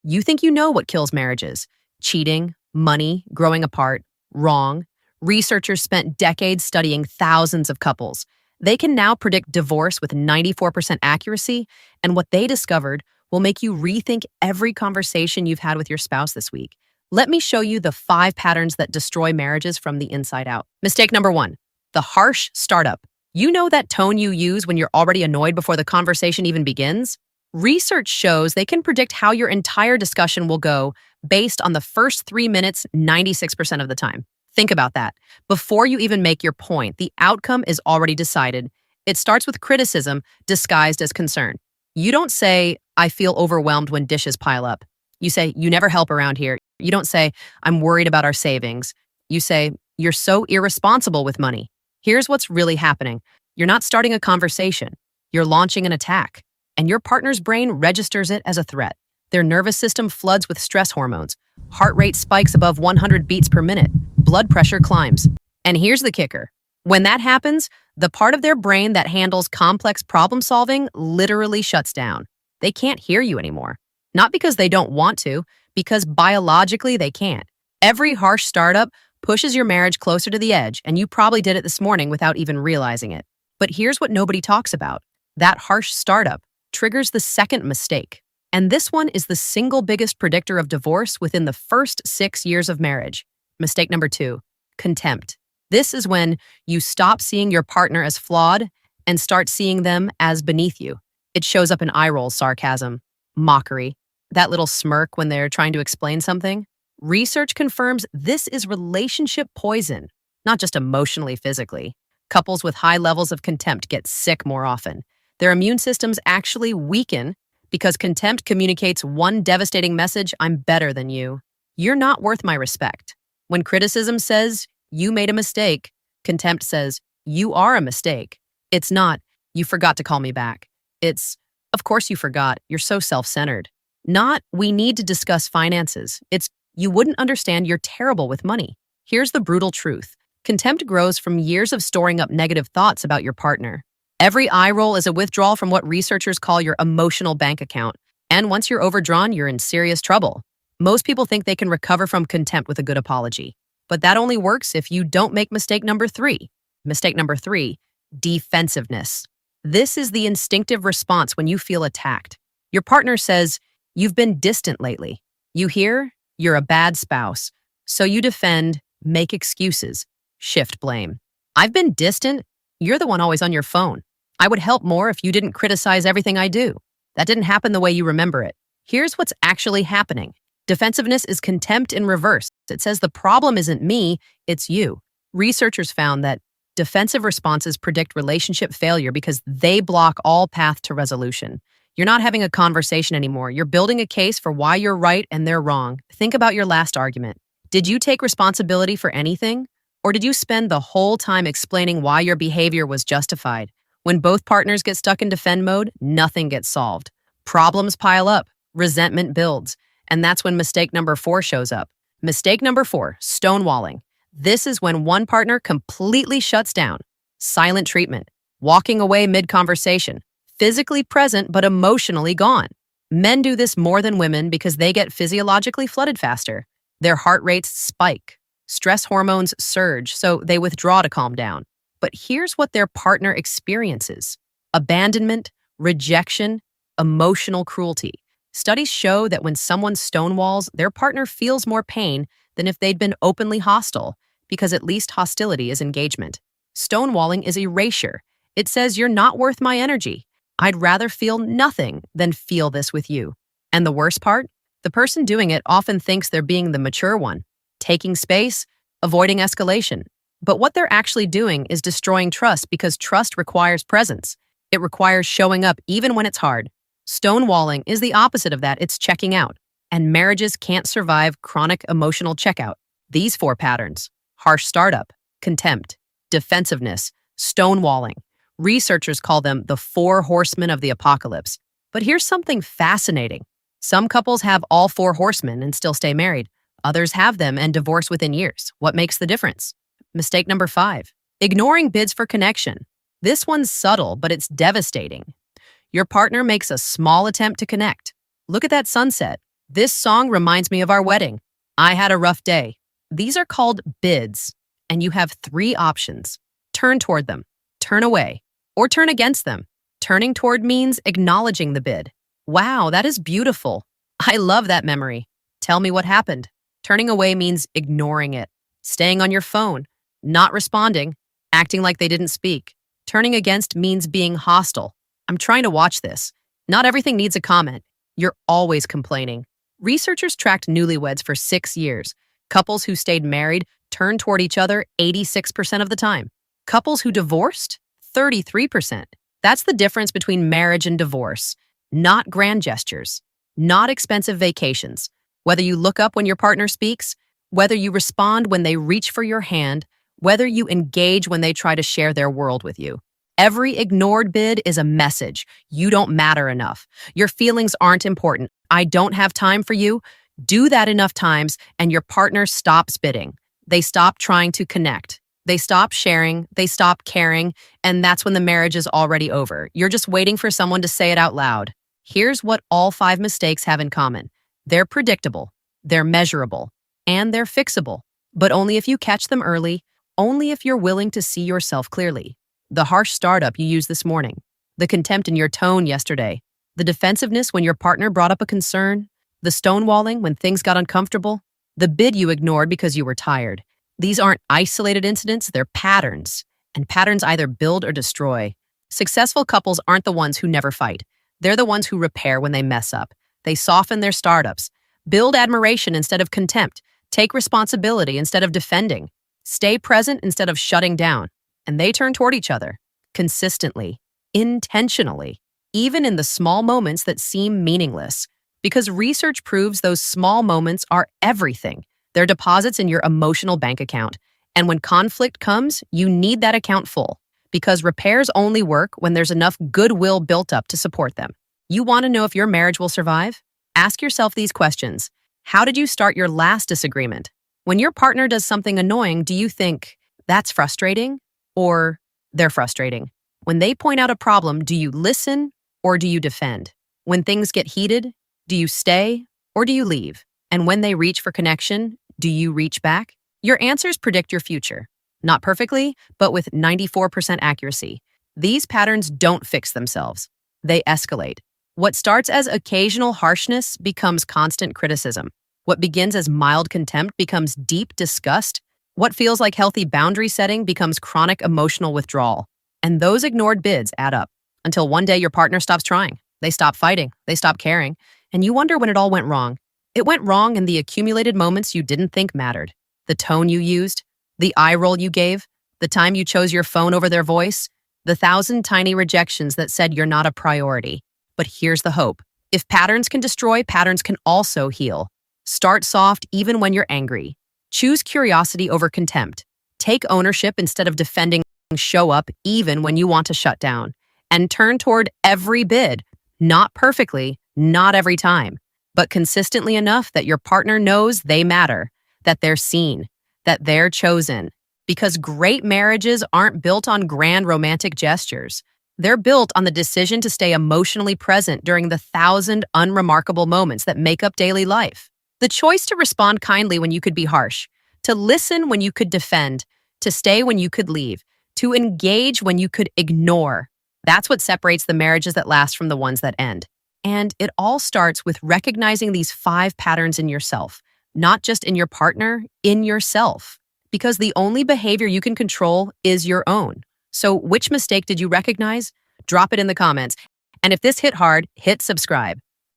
You think you know what kills marriages: cheating, money, growing apart. Wrong. Researchers spent decades studying thousands of couples. They can now predict divorce with 94% accuracy, and what they discovered will make you rethink every conversation you've had with your spouse this week. Let me show you the 5 patterns that destroy marriages from the inside out. Mistake number 1, the harsh startup. You know that tone you use when you're already annoyed before the conversation even begins? Research shows they can predict how your entire discussion will go based on the first 3 minutes 96% of the time. Think about that. Before you even make your point, the outcome is already decided. It starts with criticism disguised as concern. You don't say, "I feel overwhelmed when dishes pile up." You say, "You never help around here." You don't say, "I'm worried about our savings." You say, "You're so irresponsible with money." Here's what's really happening. You're not starting a conversation. You're launching an attack. And your partner's brain registers it as a threat. Their nervous system floods with stress hormones. Heart rate spikes above 100 beats per minute. Blood pressure climbs. And here's the kicker. When that happens, the part of their brain that handles complex problem solving literally shuts down. They can't hear you anymore. Not because they don't want to, because biologically they can't. Every harsh startup pushes your marriage closer to the edge, and you probably did it this morning without even realizing it. But here's what nobody talks about. That harsh startup triggers the second mistake. And this one is the single biggest predictor of divorce within the first 6 years of marriage. Mistake number 2, contempt. This is when you stop seeing your partner as flawed and start seeing them as beneath you. It shows up in eye rolls, sarcasm, mockery, that little smirk when they're trying to explain something. Research confirms this is relationship poison, not just emotionally, physically. Couples with high levels of contempt get sick more often. Their immune systems actually weaken because contempt communicates one devastating message: I'm better than you. You're not worth my respect. When criticism says, you made a mistake, contempt says, you are a mistake. It's not, you forgot to call me back. It's, of course you forgot, you're so self-centered. Not, we need to discuss finances. It's, you wouldn't understand, you're terrible with money. Here's the brutal truth. Contempt grows from years of storing up negative thoughts about your partner. Every eye roll is a withdrawal from what researchers call your emotional bank account. And once you're overdrawn, you're in serious trouble. Most people think they can recover from contempt with a good apology. But that only works if you don't make mistake number 3. Mistake number 3, defensiveness. This is the instinctive response when you feel attacked. Your partner says, you've been distant lately. You hear, you're a bad spouse. So you defend, make excuses, shift blame. I've been distant? You're the one always on your phone. I would help more if you didn't criticize everything I do. That didn't happen the way you remember it. Here's what's actually happening. Defensiveness is contempt in reverse. It says the problem isn't me, it's you. Researchers found that defensive responses predict relationship failure because they block all path to resolution. You're not having a conversation anymore. You're building a case for why you're right and they're wrong. Think about your last argument. Did you take responsibility for anything? Or did you spend the whole time explaining why your behavior was justified? When both partners get stuck in defend mode, nothing gets solved. Problems pile up, resentment builds, and that's when mistake number 4 shows up. Mistake number 4, stonewalling. This is when one partner completely shuts down. Silent treatment, walking away mid-conversation, physically present but emotionally gone. Men do this more than women because they get physiologically flooded faster. Their heart rates spike. Stress hormones surge, so they withdraw to calm down. But here's what their partner experiences: abandonment, rejection, emotional cruelty. Studies show that when someone stonewalls, their partner feels more pain than if they'd been openly hostile, because at least hostility is engagement. Stonewalling is erasure. It says you're not worth my energy. I'd rather feel nothing than feel this with you. And the worst part? The person doing it often thinks they're being the mature one, taking space, avoiding escalation. But what they're actually doing is destroying trust, because trust requires presence. It requires showing up even when it's hard. Stonewalling is the opposite of that. It's checking out. And marriages can't survive chronic emotional checkout. These 4 patterns: harsh startup, contempt, defensiveness, stonewalling. Researchers call them the 4 horsemen of the apocalypse. But here's something fascinating. Some couples have all 4 horsemen and still stay married. Others have them and divorce within years. What makes the difference? Mistake number 5, ignoring bids for connection. This one's subtle, but it's devastating. Your partner makes a small attempt to connect. Look at that sunset. This song reminds me of our wedding. I had a rough day. These are called bids, and you have three options. Turn toward them, turn away, or turn against them. Turning toward means acknowledging the bid. Wow, that is beautiful. I love that memory. Tell me what happened. Turning away means ignoring it, staying on your phone, not responding, acting like they didn't speak. Turning against means being hostile. I'm trying to watch this. Not everything needs a comment. You're always complaining. Researchers tracked newlyweds for 6 years. Couples who stayed married turned toward each other 86% of the time. Couples who divorced, 33%. That's the difference between marriage and divorce. Not grand gestures, not expensive vacations. Whether you look up when your partner speaks, whether you respond when they reach for your hand, whether you engage when they try to share their world with you. Every ignored bid is a message. You don't matter enough. Your feelings aren't important. I don't have time for you. Do that enough times and your partner stops bidding. They stop trying to connect. They stop sharing. They stop caring. And that's when the marriage is already over. You're just waiting for someone to say it out loud. Here's what all 5 mistakes have in common. They're predictable, they're measurable, and they're fixable. But only if you catch them early, only if you're willing to see yourself clearly. The harsh startup you used this morning, the contempt in your tone yesterday, the defensiveness when your partner brought up a concern, the stonewalling when things got uncomfortable, the bid you ignored because you were tired. These aren't isolated incidents, they're patterns. And patterns either build or destroy. Successful couples aren't the ones who never fight. They're the ones who repair when they mess up. They soften their startups. Build admiration instead of contempt. Take responsibility instead of defending. Stay present instead of shutting down. And they turn toward each other. Consistently. Intentionally. Even in the small moments that seem meaningless. Because research proves those small moments are everything. They're deposits in your emotional bank account. And when conflict comes, you need that account full. Because repairs only work when there's enough goodwill built up to support them. You want to know if your marriage will survive? Ask yourself these questions. How did you start your last disagreement? When your partner does something annoying, do you think, that's frustrating? Or, they're frustrating? When they point out a problem, do you listen or do you defend? When things get heated, do you stay or do you leave? And when they reach for connection, do you reach back? Your answers predict your future. Not perfectly, but with 94% accuracy. These patterns don't fix themselves. They escalate. What starts as occasional harshness becomes constant criticism. What begins as mild contempt becomes deep disgust. What feels like healthy boundary setting becomes chronic emotional withdrawal. And those ignored bids add up until one day your partner stops trying. They stop fighting. They stop caring. And you wonder when it all went wrong. It went wrong in the accumulated moments you didn't think mattered. The tone you used, the eye roll you gave, the time you chose your phone over their voice, the 1,000 tiny rejections that said you're not a priority. But here's the hope. If patterns can destroy, patterns can also heal. Start soft even when you're angry. Choose curiosity over contempt. Take ownership instead of defending. Show up even when you want to shut down. And turn toward every bid. Not perfectly, not every time, but consistently enough that your partner knows they matter, that they're seen, that they're chosen. Because great marriages aren't built on grand romantic gestures. They're built on the decision to stay emotionally present during the 1,000 unremarkable moments that make up daily life. The choice to respond kindly when you could be harsh, to listen when you could defend, to stay when you could leave, to engage when you could ignore. That's what separates the marriages that last from the ones that end. And it all starts with recognizing these 5 patterns in yourself, not just in your partner, in yourself. Because the only behavior you can control is your own. So which mistake did you recognize? Drop it in the comments. And if this hit hard, hit subscribe.